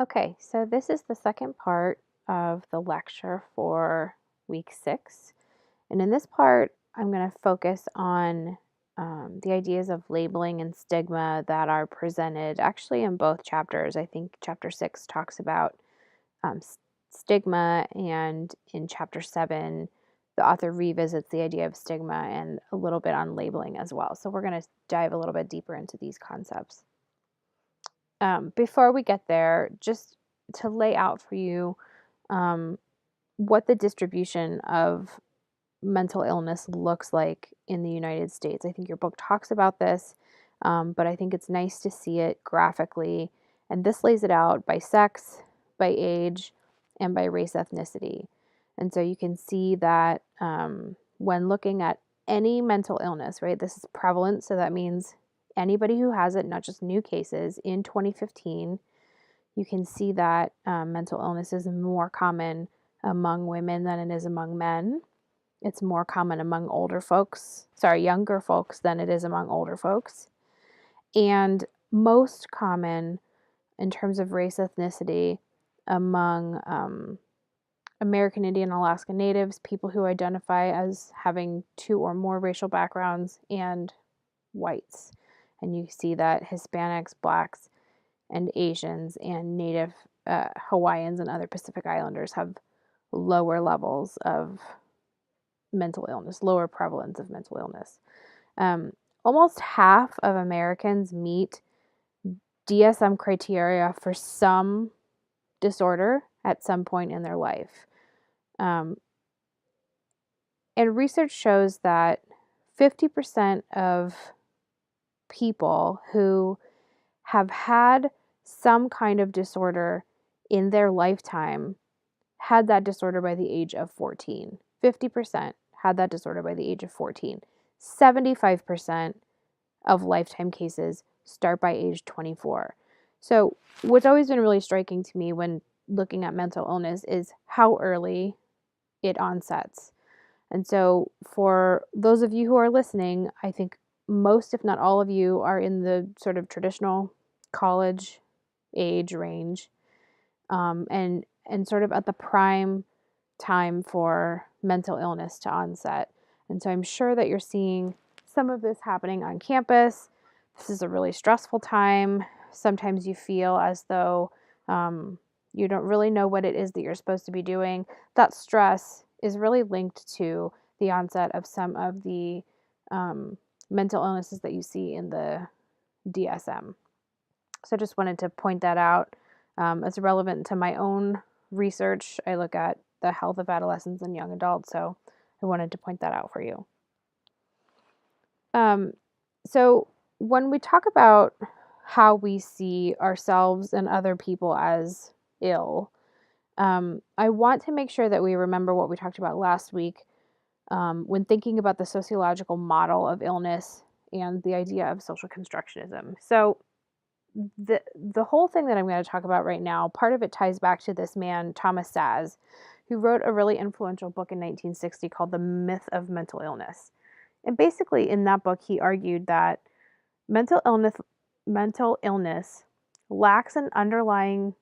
Okay, so this is the second part of the lecture for week 6. And in this part, I'm going to focus on the ideas of labeling and stigma that are presented actually in both chapters. I think chapter 6 talks about stigma, and in chapter 7, the author revisits the idea of stigma and a little bit on labeling as well. So we're going to dive a little bit deeper into these concepts. Before we get there, just to lay out for you um, what the distribution of mental illness looks like in the United States. I think your book talks about this, but I think it's nice to see it graphically. And this lays it out by sex, by age, and by race ethnicity. And so you can see that when looking at any mental illness, right, this is prevalent. So that means anybody who has it, not just new cases, in 2015, you can see that mental illness is more common among women than it is among men. It's more common among younger folks than it is among older folks. And most common in terms of race ethnicity among American Indian Alaska Natives, people who identify as having 2 or more racial backgrounds, and whites. And you see that Hispanics, Blacks, and Asians and Native Hawaiians and other Pacific Islanders have lower levels of mental illness, lower prevalence of mental illness. Almost half of Americans meet DSM criteria for some disorder at some point in their life. And research shows that 50% of people who have had some kind of disorder in their lifetime had that disorder by the age of 14. 50% had that disorder by the age of 14. 75% of lifetime cases start by age 24. So what's always been really striking to me when looking at mental illness is how early it onsets. And so for those of you who are listening, I think most, if not all of you, are in the sort of traditional college age range, and sort of at the prime time for mental illness to onset. And so I'm sure that you're seeing some of this happening on campus. This is a really stressful time. Sometimes you feel as though you don't really know what it is that you're supposed to be doing. That stress is really linked to the onset of some of the mental illnesses that you see in the DSM. So I just wanted to point that out. It's relevant to my own research. I look at the health of adolescents and young adults, so I wanted to point that out for you. So when we talk about how we see ourselves and other people as ill, I want to make sure that we remember what we talked about last week when thinking about the sociological model of illness and the idea of social constructionism. So the whole thing that I'm going to talk about right now, part of it ties back to this man, Thomas Szasz, who wrote a really influential book in 1960 called The Myth of Mental Illness. And basically in that book, he argued that mental illness lacks an underlying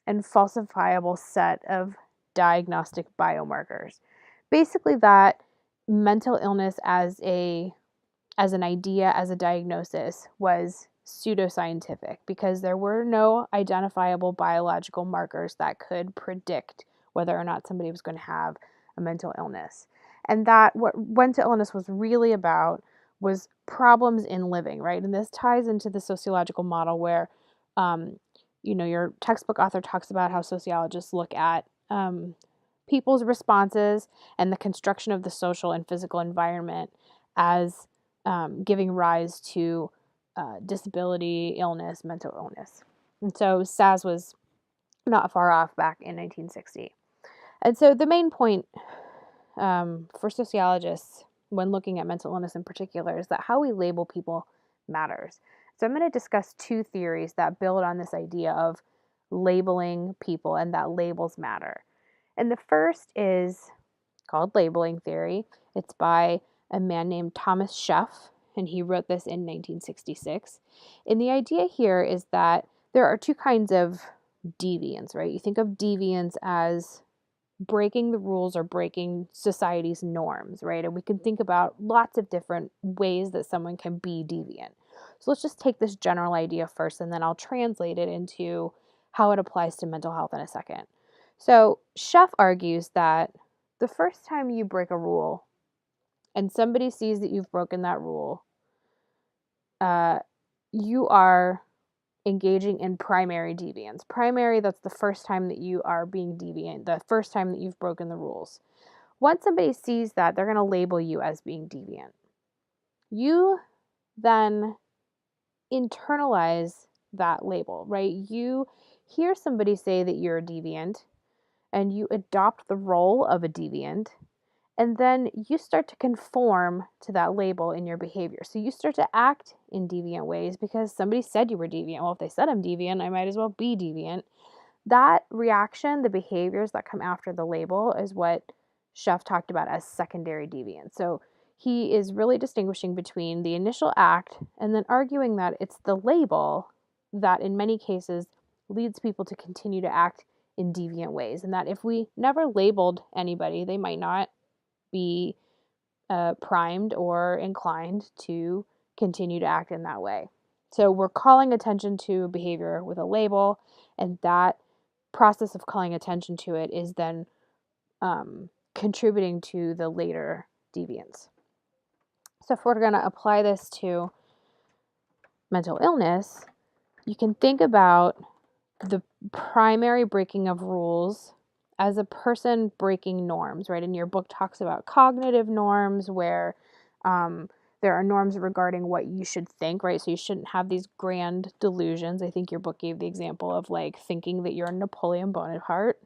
and falsifiable set of diagnostic biomarkers. Basically that mental illness as an idea, as a diagnosis, was pseudoscientific because there were no identifiable biological markers that could predict whether or not somebody was going to have a mental illness. And that what mental illness was really about was problems in living, right? And this ties into the sociological model where, your textbook author talks about how sociologists look at people's responses and the construction of the social and physical environment as giving rise to disability, illness, mental illness. And so Szasz was not far off back in 1960. And so the main point for sociologists when looking at mental illness in particular is that how we label people matters. So I'm going to discuss 2 theories that build on this idea of labeling people and that labels matter. And the first is called labeling theory. It's by a man named Thomas Scheff, and he wrote this in 1966. And the idea here is that there are 2 kinds of deviance, right? You think of deviance as breaking the rules or breaking society's norms, right? And we can think about lots of different ways that someone can be deviant. So let's just take this general idea first, and then I'll translate it into how it applies to mental health in a second. So Chef argues that the first time you break a rule and somebody sees that you've broken that rule, you are engaging in primary deviance. Primary, that's the first time that you are being deviant, the first time that you've broken the rules. Once somebody sees that, they're going to label you as being deviant. You then internalize that label, right? You hear somebody say that you're a deviant and you adopt the role of a deviant, and then you start to conform to that label in your behavior. So you start to act in deviant ways because somebody said you were deviant. Well, if they said I'm deviant, I might as well be deviant. That reaction, the behaviors that come after the label, is what Chef talked about as secondary deviance. So he is really distinguishing between the initial act and then arguing that it's the label that in many cases leads people to continue to act in deviant ways. And that if we never labeled anybody, they might not be primed or inclined to continue to act in that way. So we're calling attention to behavior with a label, and that process of calling attention to it is then contributing to the later deviance. So if we're going to apply this to mental illness, you can think about the primary breaking of rules as a person breaking norms, right? And your book talks about cognitive norms where there are norms regarding what you should think, right? So you shouldn't have these grand delusions. I think your book gave the example of like thinking that you're Napoleon Bonaparte.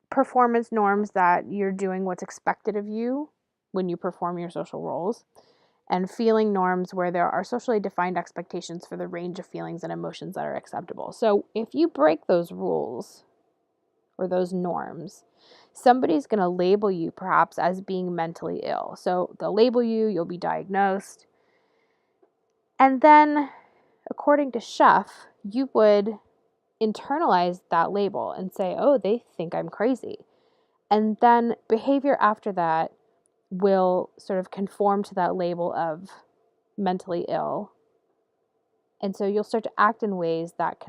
Performance norms that you're doing what's expected of you when you perform your social roles, and feeling norms where there are socially defined expectations for the range of feelings and emotions that are acceptable. So if you break those rules or those norms, somebody's going to label you perhaps as being mentally ill. So they'll label you, you'll be diagnosed. And then, according to Chef, you would internalize that label and say, oh, they think I'm crazy. And then behavior after that will sort of conform to that label of mentally ill. And so you'll start to act in ways that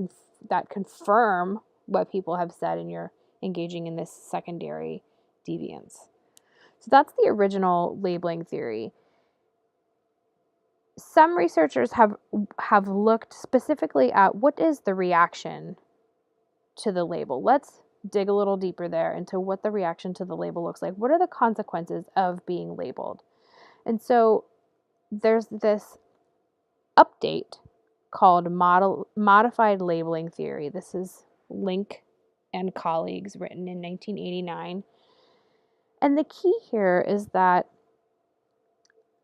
confirm what people have said, and you're engaging in this secondary deviance. So that's the original labeling theory. Some researchers have looked specifically at what is the reaction to the label. Let's dig a little deeper there into what the reaction to the label looks like. What are the consequences of being labeled? And so there's this update called modified labeling theory. This is Link and colleagues, written in 1989. And the key here is that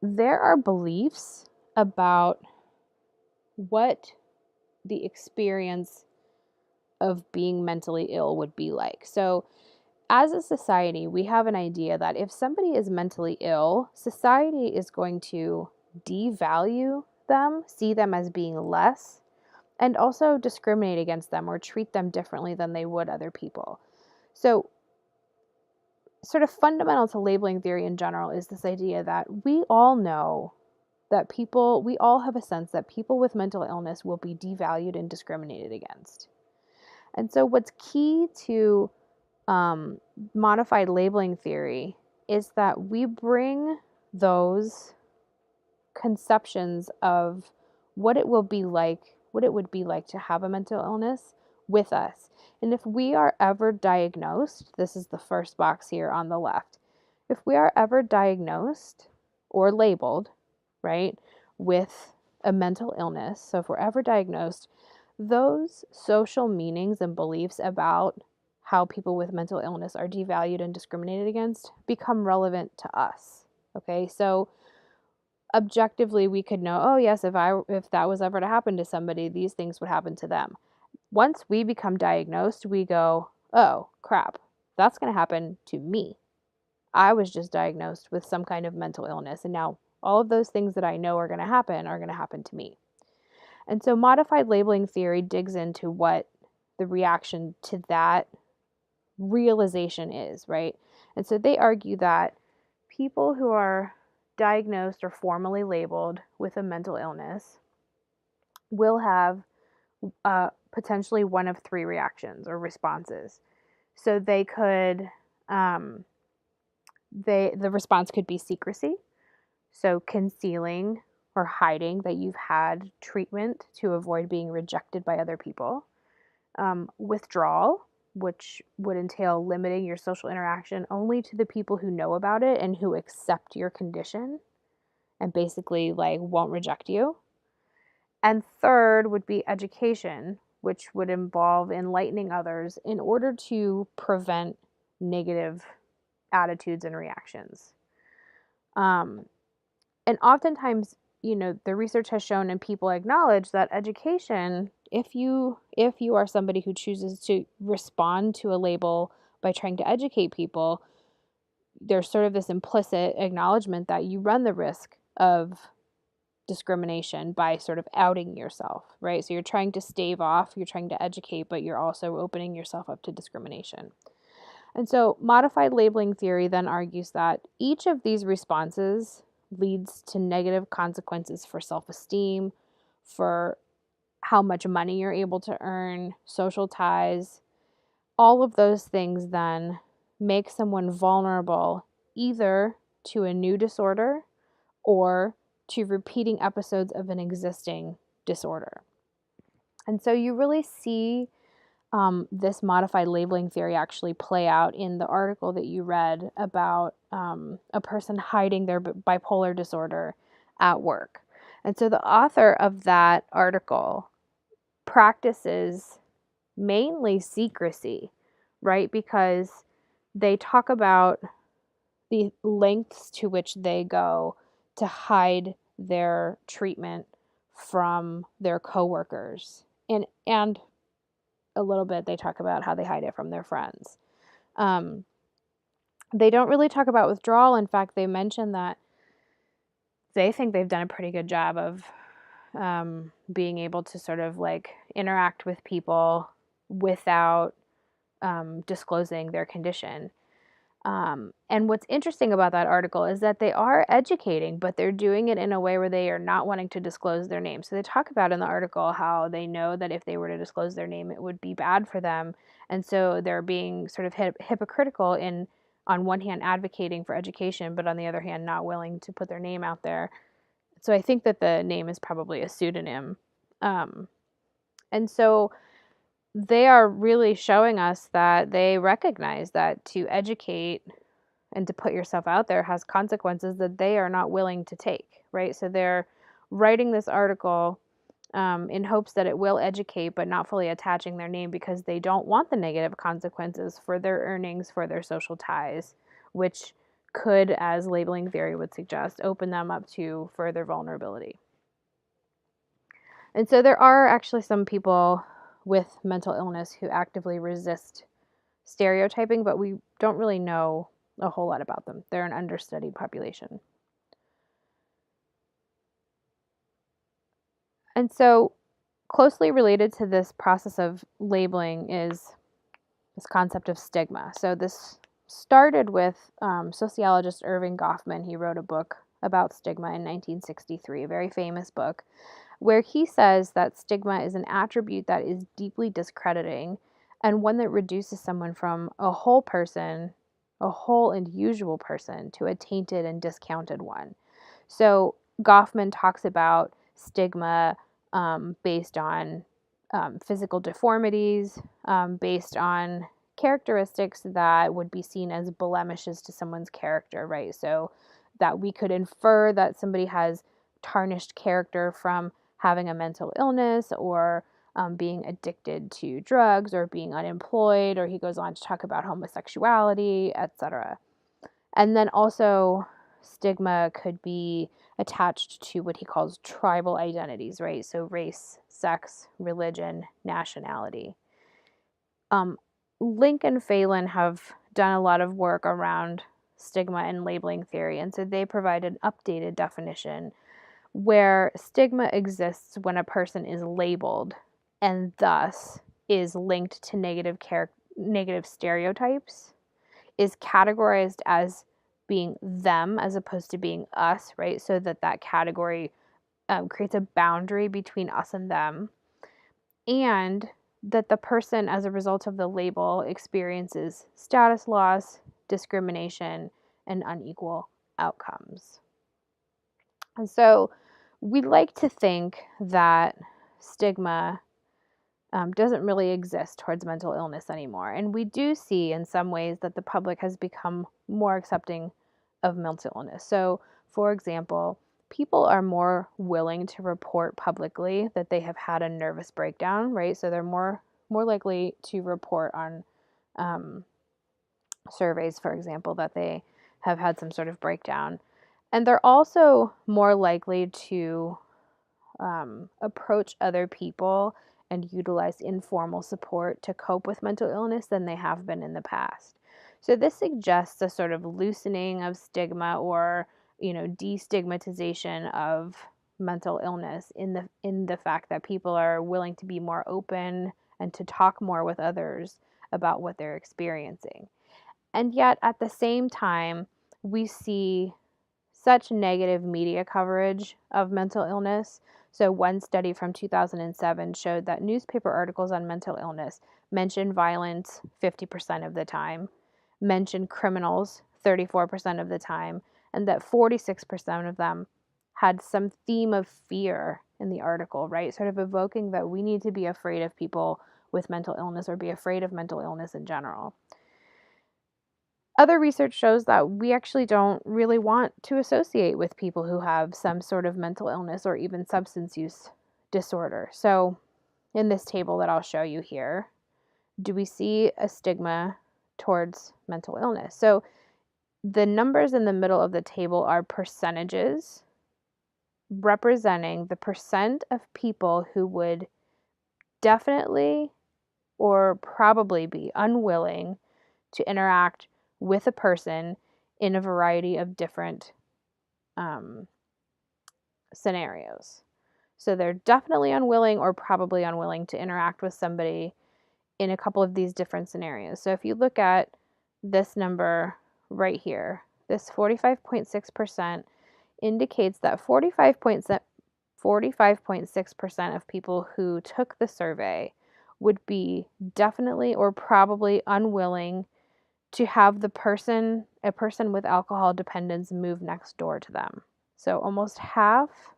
there are beliefs about what the experience of being mentally ill would be like. So as a society, we have an idea that if somebody is mentally ill, society is going to devalue them, see them as being less, and also discriminate against them or treat them differently than they would other people. So, sort of fundamental to labeling theory in general is this idea that we all know that we all have a sense that people with mental illness will be devalued and discriminated against. And so, what's key to modified labeling theory is that we bring those conceptions of what it would be like to have a mental illness with us. And if we are ever diagnosed, this is the first box here on the left. If we are ever diagnosed or labeled, right, with a mental illness, so if we're ever diagnosed, those social meanings and beliefs about how people with mental illness are devalued and discriminated against become relevant to us. Okay, so objectively we could know, oh yes, if that was ever to happen to somebody, these things would happen to them. Once we become diagnosed, we go, oh crap, that's going to happen to me. I was just diagnosed with some kind of mental illness, and now all of those things that I know are going to happen to me. And so modified labeling theory digs into what the reaction to that realization is, right? And so they argue that people who are diagnosed or formally labeled with a mental illness will have potentially one of three reactions or responses. So they could, the response could be secrecy, so concealing or hiding that you've had treatment to avoid being rejected by other people. Withdrawal, which would entail limiting your social interaction only to the people who know about it and who accept your condition and basically like won't reject you. And third would be education, which would involve enlightening others in order to prevent negative attitudes and reactions. And oftentimes, the research has shown and people acknowledge that education, if you are somebody who chooses to respond to a label by trying to educate people, there's sort of this implicit acknowledgement that you run the risk of discrimination by sort of outing yourself, right? So you're trying to stave off, you're trying to educate, but you're also opening yourself up to discrimination. And so modified labeling theory then argues that each of these responses leads to negative consequences for self-esteem, for how much money you're able to earn, social ties. All of those things then make someone vulnerable either to a new disorder or to repeating episodes of an existing disorder. And so you really see this modified labeling theory actually play out in the article that you read about a person hiding their bipolar disorder at work. And so the author of that article practices mainly secrecy, right? Because they talk about the lengths to which they go to hide their treatment from their coworkers. And a little bit they talk about how they hide it from their friends. They don't really talk about withdrawal. In fact, they mention that they think they've done a pretty good job of being able to sort of like interact with people without disclosing their condition. And what's interesting about that article is that they are educating, but they're doing it in a way where they are not wanting to disclose their name. So they talk about in the article how they know that if they were to disclose their name, it would be bad for them. And so they're being sort of hypocritical in, on one hand, advocating for education, but on the other hand, not willing to put their name out there. So I think that the name is probably a pseudonym. And so they are really showing us that they recognize that to educate and to put yourself out there has consequences that they are not willing to take, right? So they're writing this article in hopes that it will educate, but not fully attaching their name because they don't want the negative consequences for their earnings, for their social ties, which could, as labeling theory would suggest, open them up to further vulnerability. And so there are actually some people with mental illness who actively resist stereotyping, but we don't really know a whole lot about them. They're an understudied population. And so closely related to this process of labeling is this concept of stigma. So this started with sociologist Irving Goffman. He wrote a book about stigma in 1963, a very famous book, where he says that stigma is an attribute that is deeply discrediting and one that reduces someone from a whole person, a whole and usual person, to a tainted and discounted one. So Goffman talks about stigma based on physical deformities, based on characteristics that would be seen as blemishes to someone's character, right? So that we could infer that somebody has tarnished character from having a mental illness or being addicted to drugs or being unemployed, or he goes on to talk about homosexuality, etc. And then also stigma could be attached to what he calls tribal identities, right? So race, sex, religion, nationality. Link and Phelan have done a lot of work around stigma and labeling theory, and so they provide an updated definition where stigma exists when a person is labeled and thus is linked to negative stereotypes is categorized as being them as opposed to being us, right? So that category creates a boundary between us and them, and that the person, as a result of the label, experiences status loss, discrimination, and unequal outcomes. And so we like to think that stigma doesn't really exist towards mental illness anymore. And we do see in some ways that the public has become more accepting of mental illness. So, for example, people are more willing to report publicly that they have had a nervous breakdown, right? So they're more likely to report on surveys, for example, that they have had some sort of breakdown. And they're also more likely to approach other people and utilize informal support to cope with mental illness than they have been in the past. So this suggests a sort of loosening of stigma, or destigmatization of mental illness in the fact that people are willing to be more open and to talk more with others about what they're experiencing. And yet at the same time, we see such negative media coverage of mental illness. So, one study from 2007 showed that newspaper articles on mental illness mentioned violence 50% of the time, mentioned criminals 34% of the time, and that 46% of them had some theme of fear in the article, right? Sort of evoking that we need to be afraid of people with mental illness or be afraid of mental illness in general. Other research shows that we actually don't really want to associate with people who have some sort of mental illness or even substance use disorder. So, in this table that I'll show you here, do we see a stigma towards mental illness? So, the numbers in the middle of the table are percentages representing the percent of people who would definitely or probably be unwilling to interact with a person in a variety of different scenarios. So they're definitely unwilling or probably unwilling to interact with somebody in a couple of these different scenarios. So if you look at this number right here, this 45.6% indicates that 45.6% of people who took the survey would be definitely or probably unwilling to have a person with alcohol dependence move next door to them. So almost half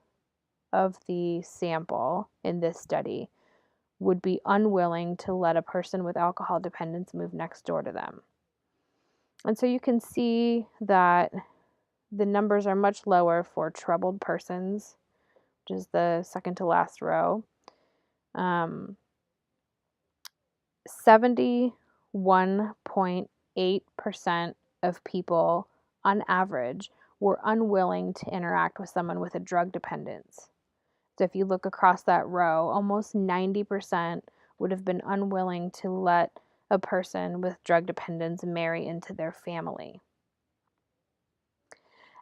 of the sample in this study would be unwilling to let a person with alcohol dependence move next door to them. And so you can see that the numbers are much lower for troubled persons, which is the second to last row. 71.8% of people, on average, were unwilling to interact with someone with a drug dependence. So if you look across that row, almost 90% would have been unwilling to let a person with drug dependence marry into their family.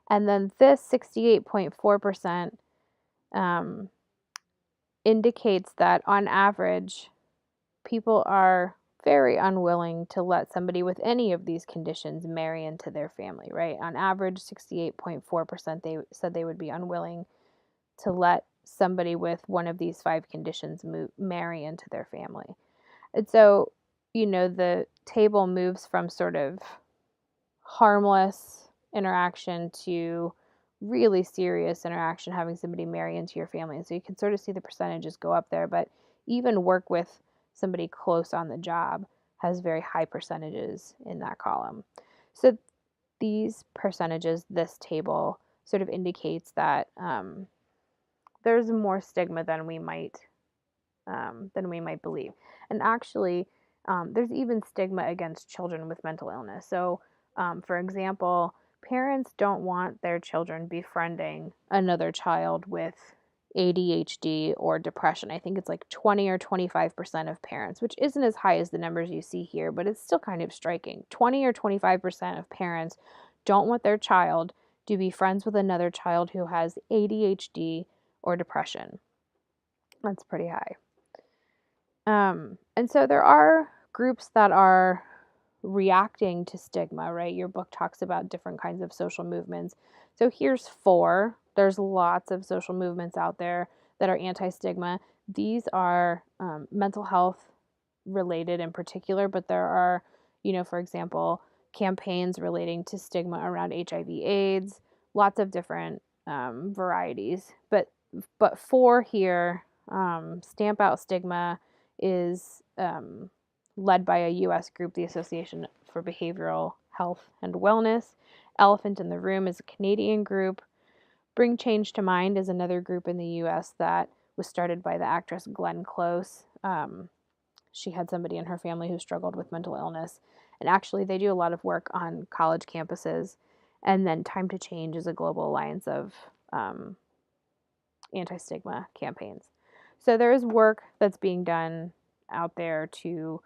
And then this 68.4% indicates that on average, people are very unwilling to let somebody with any of these conditions marry into their family, right? On average, 68.4% they said they would be unwilling to let somebody with one of these 5 conditions marry into their family. And so, the table moves from sort of harmless interaction to really serious interaction, having somebody marry into your family. And so you can sort of see the percentages go up there, but even work with somebody close on the job has very high percentages in that column. So these percentages, this table sort of indicates that there's more stigma than we might believe. And actually, there's even stigma against children with mental illness. So, for example, parents don't want their children befriending another child with ADHD or depression. I think it's like 20 or 25% of parents, which isn't as high as the numbers you see here, but it's still kind of striking. 20 or 25% of parents don't want their child to be friends with another child who has ADHD or depression. That's pretty high. And so there are groups that are reacting to stigma, right? Your book talks about different kinds of social movements. So here's four. There's lots of social movements out there that are anti stigma. These are mental health related in particular, but there are, for example, campaigns relating to stigma around HIV/AIDS, lots of different varieties. But four here, Stamp Out Stigma is led by a U.S. group, the Association for Behavioral Health and Wellness. Elephant in the Room is a Canadian group. Bring Change to Mind is another group in the U.S. that was started by the actress Glenn Close. She had somebody in her family who struggled with mental illness. And actually, they do a lot of work on college campuses. And then Time to Change is a global alliance of anti stigma campaigns. So there is work that's being done out there to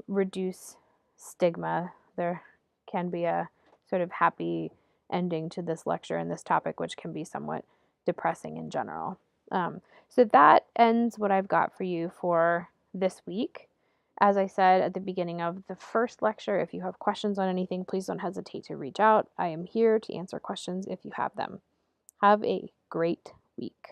reduce stigma. There can be a sort of happy ending to this lecture and this topic, which can be somewhat depressing in general. So that ends what I've got for you for this week. As I said at the beginning of the first lecture, if you have questions on anything, please don't hesitate to reach out. I am here to answer questions if you have them. Have a great week.